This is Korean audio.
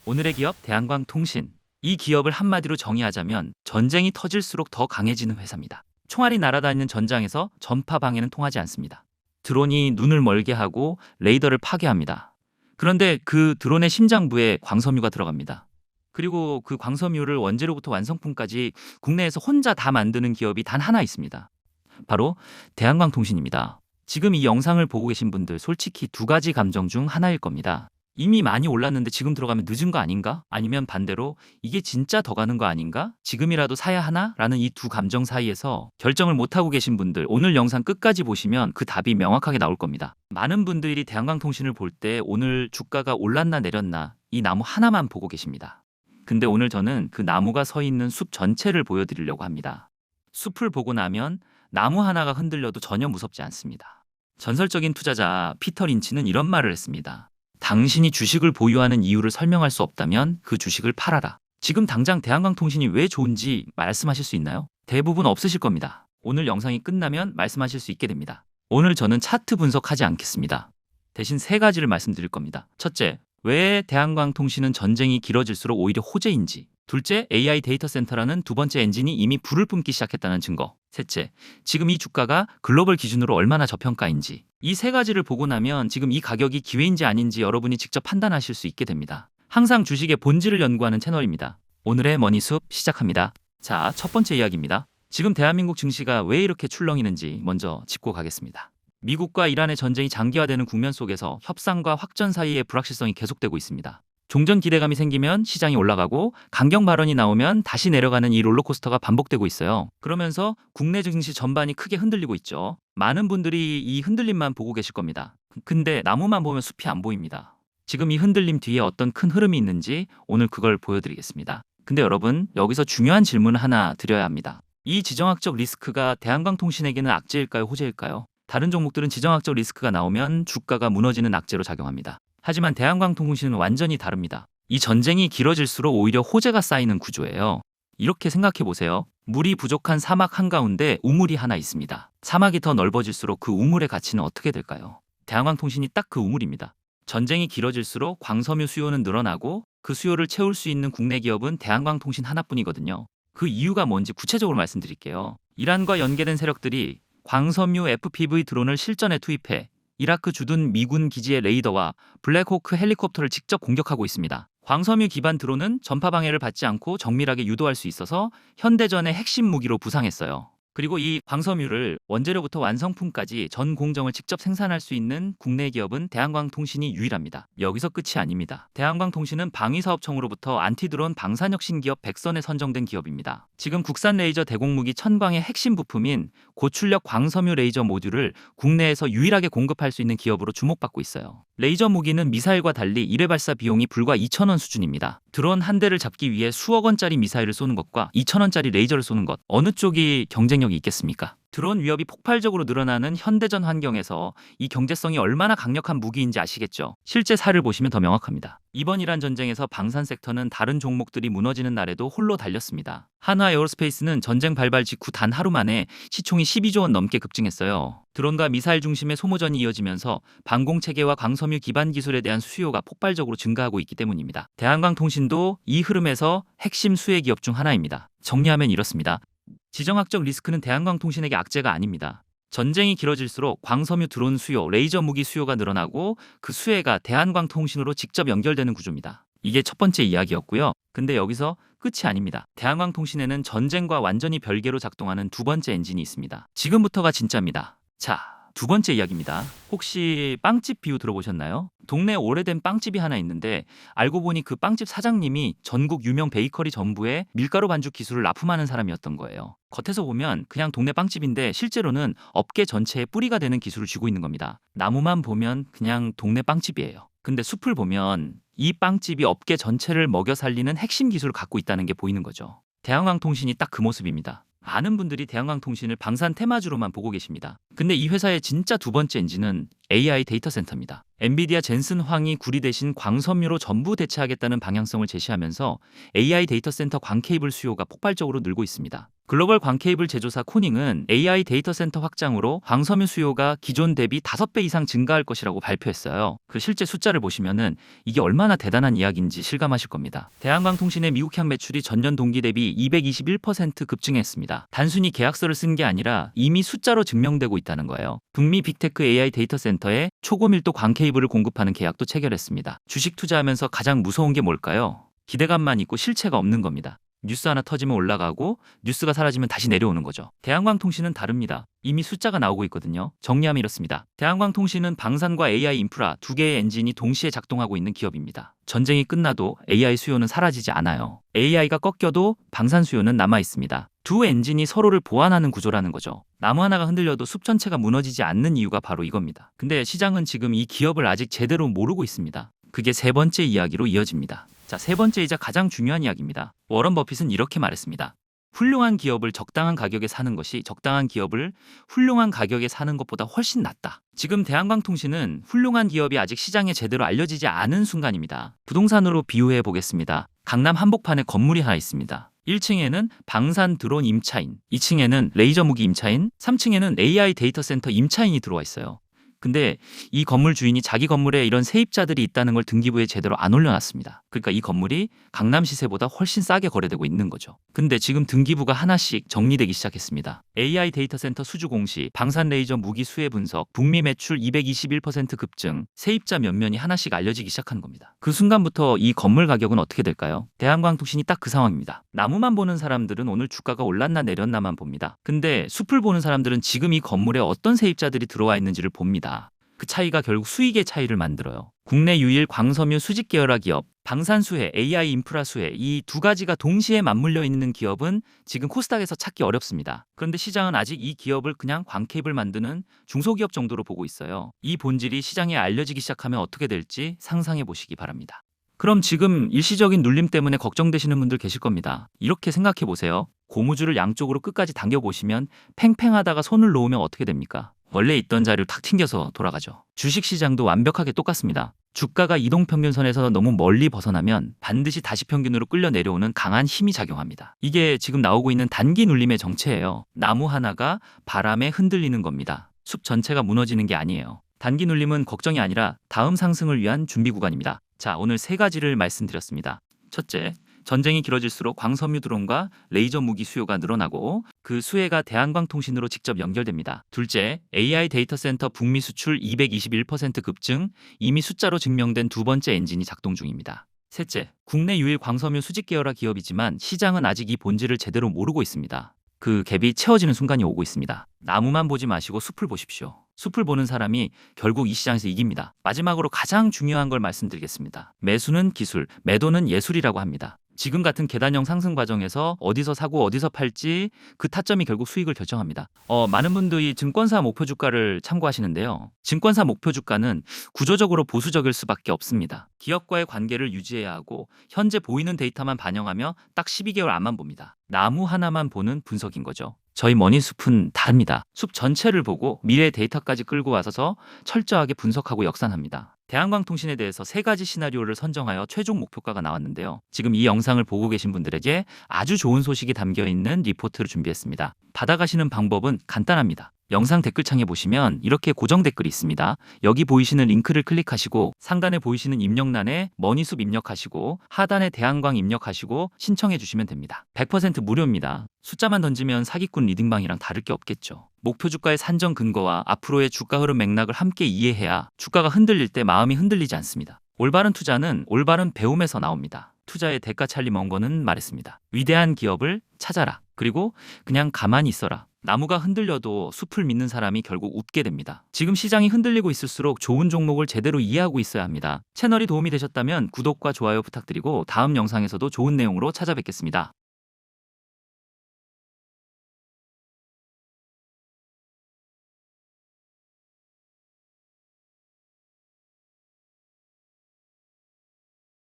오늘의 기업 대한광통신. 이 기업을 한마디로 정의하자면 전쟁이 터질수록 더 강해지는 회사입니다. 총알이 날아다니는 전장에서 전파 방해는 통하지 않습니다. 드론이 눈을 멀게 하고 레이더를 파괴합니다. 그런데 그 드론의 심장부에 광섬유가 들어갑니다. 그리고 그 광섬유를 원재료부터 완성품까지 국내에서 혼자 다 만드는 기업이 단 하나 있습니다. 바로 대한광통신입니다. 지금 이 영상을 보고 계신 분들 솔직히 두 가지 감정 중 하나일 겁니다. 이미 많이 올랐는데 지금 들어가면 늦은 거 아닌가? 아니면 반대로 이게 진짜 더 가는 거 아닌가? 지금이라도 사야 하나? 라는 이 두 감정 사이에서 결정을 못하고 계신 분들 오늘 영상 끝까지 보시면 그 답이 명확하게 나올 겁니다. 많은 분들이 대한광통신을 볼 때 오늘 주가가 올랐나 내렸나 이 나무 하나만 보고 계십니다. 근데 오늘 저는 그 나무가 서 있는 숲 전체를 보여드리려고 합니다. 숲을 보고 나면 나무 하나가 흔들려도 전혀 무섭지 않습니다. 전설적인 투자자 피터 린치는 이런 말을 했습니다. 당신이 주식을 보유하는 이유를 설명할 수 없다면 그 주식을 팔아라. 지금 당장 대한광통신이 왜 좋은지 말씀하실 수 있나요? 대부분 없으실 겁니다. 오늘 영상이 끝나면 말씀하실 수 있게 됩니다. 오늘 저는 차트 분석하지 않겠습니다. 대신 세 가지를 말씀드릴 겁니다. 첫째, 왜 대한광통신은 전쟁이 길어질수록 오히려 호재인지. 둘째, AI 데이터 센터라는 두 번째 엔진이 이미 불을 뿜기 시작했다는 증거. 셋째, 지금 이 주가가 글로벌 기준으로 얼마나 저평가인지. 이 세 가지를 보고 나면 지금 이 가격이 기회인지 아닌지 여러분이 직접 판단하실 수 있게 됩니다. 항상 주식의 본질을 연구하는 채널입니다. 오늘의 머니숲 시작합니다. 자, 첫 번째 이야기입니다. 지금 대한민국 증시가 왜 이렇게 출렁이는지 먼저 짚고 가겠습니다. 미국과 이란의 전쟁이 장기화되는 국면 속에서 협상과 확전 사이의 불확실성이 계속되고 있습니다. 종전 기대감이 생기면 시장이 올라가고 강경 발언이 나오면 다시 내려가는 이 롤러코스터가 반복되고 있어요. 그러면서 국내 증시 전반이 크게 흔들리고 있죠. 많은 분들이 이 흔들림만 보고 계실 겁니다. 근데 나무만 보면 숲이 안 보입니다. 지금 이 흔들림 뒤에 어떤 큰 흐름이 있는지 오늘 그걸 보여드리겠습니다. 근데 여러분, 여기서 중요한 질문을 하나 드려야 합니다. 이 지정학적 리스크가 대한광통신에게는 악재일까요, 호재일까요? 다른 종목들은 지정학적 리스크가 나오면 주가가 무너지는 악재로 작용합니다. 하지만 대한광통신은 완전히 다릅니다. 이 전쟁이 길어질수록 오히려 호재가 쌓이는 구조예요. 이렇게 생각해 보세요. 물이 부족한 사막 한가운데 우물이 하나 있습니다. 사막이 더 넓어질수록 그 우물의 가치는 어떻게 될까요? 대한광통신이 딱 그 우물입니다. 전쟁이 길어질수록 광섬유 수요는 늘어나고 그 수요를 채울 수 있는 국내 기업은 대한광통신 하나뿐이거든요. 그 이유가 뭔지 구체적으로 말씀드릴게요. 이란과 연계된 세력들이 광섬유 FPV 드론을 실전에 투입해 이라크 주둔 미군 기지의 레이더와 블랙호크 헬리콥터를 직접 공격하고 있습니다. 광섬유 기반 드론은 전파 방해를 받지 않고 정밀하게 유도할 수 있어서 현대전의 핵심 무기로 부상했어요. 그리고 이 광섬유를 원재료부터 완성품까지 전 공정을 직접 생산할 수 있는 국내 기업은 대한광통신이 유일합니다. 여기서 끝이 아닙니다. 대한광통신은 방위사업청으로부터 안티드론 방산혁신 기업 100선에 선정된 기업입니다. 지금 국산 레이저 대공무기 천광의 핵심 부품인 고출력 광섬유 레이저 모듈을 국내에서 유일하게 공급할 수 있는 기업으로 주목받고 있어요. 레이저 무기는 미사일과 달리 1회 발사 비용이 불과 2,000원 수준입니다. 드론 한 대를 잡기 위해 수억 원짜리 미사일을 쏘는 것과 2,000원짜리 레이저를 쏘는 것, 어느 쪽이 경쟁력이 있겠습니까? 드론 위협이 폭발적으로 늘어나는 현대전 환경에서 이 경제성이 얼마나 강력한 무기인지 아시겠죠? 실제 사를 보시면 더 명확합니다. 이번 이란 전쟁에서 방산 섹터는 다른 종목들이 무너지는 날에도 홀로 달렸습니다. 한화 에어로스페이스는 전쟁 발발 직후 단 하루 만에 시총이 12조 원 넘게 급증했어요. 드론과 미사일 중심의 소모전이 이어지면서 방공체계와 광섬유 기반 기술에 대한 수요가 폭발적으로 증가하고 있기 때문입니다. 대한광통신도 이 흐름에서 핵심 수혜 기업 중 하나입니다. 정리하면 이렇습니다. 지정학적 리스크는 대한광통신에게 악재가 아닙니다. 전쟁이 길어질수록 광섬유 드론 수요, 레이저 무기 수요가 늘어나고 그 수혜가 대한광통신으로 직접 연결되는 구조입니다. 이게 첫 번째 이야기였고요. 근데 여기서 끝이 아닙니다. 대한광통신에는 전쟁과 완전히 별개로 작동하는 두 번째 엔진이 있습니다. 지금부터가 진짜입니다. 자, 두 번째 이야기입니다. 혹시 빵집 비유 들어보셨나요? 동네에 오래된 빵집이 하나 있는데 알고 보니 그 빵집 사장님이 전국 유명 베이커리 전부에 밀가루 반죽 기술을 납품하는 사람이었던 거예요. 겉에서 보면 그냥 동네 빵집인데 실제로는 업계 전체에 뿌리가 되는 기술을 쥐고 있는 겁니다. 나무만 보면 그냥 동네 빵집이에요. 근데 숲을 보면 이 빵집이 업계 전체를 먹여 살리는 핵심 기술을 갖고 있다는 게 보이는 거죠. 대한광통신이 딱 그 모습입니다. 많은 분들이 대한광통신을 방산 테마주로만 보고 계십니다. 근데 이 회사의 진짜 두 번째 엔진은 AI 데이터 센터입니다. 엔비디아 젠슨 황이 구리 대신 광섬유로 전부 대체하겠다는 방향성을 제시하면서 AI 데이터 센터 광 케이블 수요가 폭발적으로 늘고 있습니다. 글로벌 광케이블 제조사 코닝은 AI 데이터 센터 확장으로 광섬유 수요가 기존 대비 5배 이상 증가할 것이라고 발표했어요. 그 실제 숫자를 보시면은 이게 얼마나 대단한 이야기인지 실감하실 겁니다. 대한광통신의 미국향 매출이 전년 동기 대비 221% 급증했습니다. 단순히 계약서를 쓴 게 아니라 이미 숫자로 증명되고 있다는 거예요. 북미 빅테크 AI 데이터 센터에 초고밀도 광케이블을 공급하는 계약도 체결했습니다. 주식 투자하면서 가장 무서운 게 뭘까요? 기대감만 있고 실체가 없는 겁니다. 뉴스 하나 터지면 올라가고 뉴스가 사라지면 다시 내려오는 거죠. 대한광통신은 다릅니다. 이미 숫자가 나오고 있거든요. 정리하면 이렇습니다. 대한광통신은 방산과 AI 인프라 두 개의 엔진이 동시에 작동하고 있는 기업입니다. 전쟁이 끝나도 AI 수요는 사라지지 않아요. AI가 꺾여도 방산 수요는 남아 있습니다. 두 엔진이 서로를 보완하는 구조라는 거죠. 나무 하나가 흔들려도 숲 전체가 무너지지 않는 이유가 바로 이겁니다. 근데 시장은 지금 이 기업을 아직 제대로 모르고 있습니다. 그게 세 번째 이야기로 이어집니다. 자, 세 번째이자 가장 중요한 이야기입니다. 워런 버핏은 이렇게 말했습니다. 훌륭한 기업을 적당한 가격에 사는 것이 적당한 기업을 훌륭한 가격에 사는 것보다 훨씬 낫다. 지금 대한광통신은 훌륭한 기업이 아직 시장에 제대로 알려지지 않은 순간입니다. 부동산으로 비유해 보겠습니다. 강남 한복판에 건물이 하나 있습니다. 1층에는 방산 드론 임차인, 2층에는 레이저 무기 임차인, 3층에는 AI 데이터 센터 임차인이 들어와 있어요. 근데 이 건물 주인이 자기 건물에 이런 세입자들이 있다는 걸 등기부에 제대로 안 올려놨습니다. 그러니까 이 건물이 강남 시세보다 훨씬 싸게 거래되고 있는 거죠. 근데 지금 등기부가 하나씩 정리되기 시작했습니다. AI 데이터 센터 수주 공시, 방산 레이저 무기 수혜 분석, 북미 매출 221% 급증, 세입자 면면이 하나씩 알려지기 시작한 겁니다. 그 순간부터 이 건물 가격은 어떻게 될까요? 대한광통신이 딱 그 상황입니다. 나무만 보는 사람들은 오늘 주가가 올랐나 내렸나만 봅니다. 근데 숲을 보는 사람들은 지금 이 건물에 어떤 세입자들이 들어와 있는지를 봅니다. 그 차이가 결국 수익의 차이를 만들어요. 국내 유일 광섬유 수직 계열화 기업, 방산수혜, AI 인프라 수혜 이 두 가지가 동시에 맞물려 있는 기업은 지금 코스닥에서 찾기 어렵습니다. 그런데 시장은 아직 이 기업을 그냥 광케이블 만드는 중소기업 정도로 보고 있어요. 이 본질이 시장에 알려지기 시작하면 어떻게 될지 상상해 보시기 바랍니다. 그럼 지금 일시적인 눌림 때문에 걱정되시는 분들 계실 겁니다. 이렇게 생각해 보세요. 고무줄을 양쪽으로 끝까지 당겨보시면 팽팽하다가 손을 놓으면 어떻게 됩니까? 원래 있던 자리를 탁 튕겨서 돌아가죠. 주식시장도 완벽하게 똑같습니다. 주가가 이동평균선에서 너무 멀리 벗어나면 반드시 다시 평균으로 끌려 내려오는 강한 힘이 작용합니다. 이게 지금 나오고 있는 단기 눌림의 정체예요. 나무 하나가 바람에 흔들리는 겁니다. 숲 전체가 무너지는 게 아니에요. 단기 눌림은 걱정이 아니라 다음 상승을 위한 준비 구간입니다. 자, 오늘 세 가지를 말씀드렸습니다. 첫째, 전쟁이 길어질수록 광섬유 드론과 레이저 무기 수요가 늘어나고 그 수혜가 대한광통신으로 직접 연결됩니다. 둘째, AI 데이터 센터 북미 수출 221% 급증, 이미 숫자로 증명된 두 번째 엔진이 작동 중입니다. 셋째, 국내 유일 광섬유 수직 계열화 기업이지만 시장은 아직 이 본질을 제대로 모르고 있습니다. 그 갭이 채워지는 순간이 오고 있습니다. 나무만 보지 마시고 숲을 보십시오. 숲을 보는 사람이 결국 이 시장에서 이깁니다. 마지막으로 가장 중요한 걸 말씀드리겠습니다. 매수는 기술, 매도는 예술이라고 합니다. 지금 같은 계단형 상승 과정에서 어디서 사고 어디서 팔지 그 타점이 결국 수익을 결정합니다. 많은 분들이 증권사 목표 주가를 참고하시는데요. 증권사 목표 주가는 구조적으로 보수적일 수밖에 없습니다. 기업과의 관계를 유지해야 하고 현재 보이는 데이터만 반영하며 딱 12개월 안만 봅니다. 나무 하나만 보는 분석인 거죠. 저희 머니숲은 다릅니다. 숲 전체를 보고 미래 데이터까지 끌고 와서 철저하게 분석하고 역산합니다. 대한광통신에 대해서 세 가지 시나리오를 선정하여 최종 목표가가 나왔는데요. 지금 이 영상을 보고 계신 분들에게 아주 좋은 소식이 담겨있는 리포트를 준비했습니다. 받아가시는 방법은 간단합니다. 영상 댓글창에 보시면 이렇게 고정 댓글이 있습니다. 여기 보이시는 링크를 클릭하시고 상단에 보이시는 입력란에 머니숲 입력하시고 하단에 대한광 입력하시고 신청해 주시면 됩니다. 100% 무료입니다. 숫자만 던지면 사기꾼 리딩방이랑 다를 게 없겠죠. 목표 주가의 산정 근거와 앞으로의 주가 흐름 맥락을 함께 이해해야 주가가 흔들릴 때 마음이 흔들리지 않습니다. 올바른 투자는 올바른 배움에서 나옵니다. 투자의 대가 찰리 멍거는 말했습니다. 위대한 기업을 찾아라. 그리고 그냥 가만히 있어라. 나무가 흔들려도 숲을 믿는 사람이 결국 웃게 됩니다. 지금 시장이 흔들리고 있을수록 좋은 종목을 제대로 이해하고 있어야 합니다. 채널이 도움이 되셨다면 구독과 좋아요 부탁드리고 다음 영상에서도 좋은 내용으로 찾아뵙겠습니다.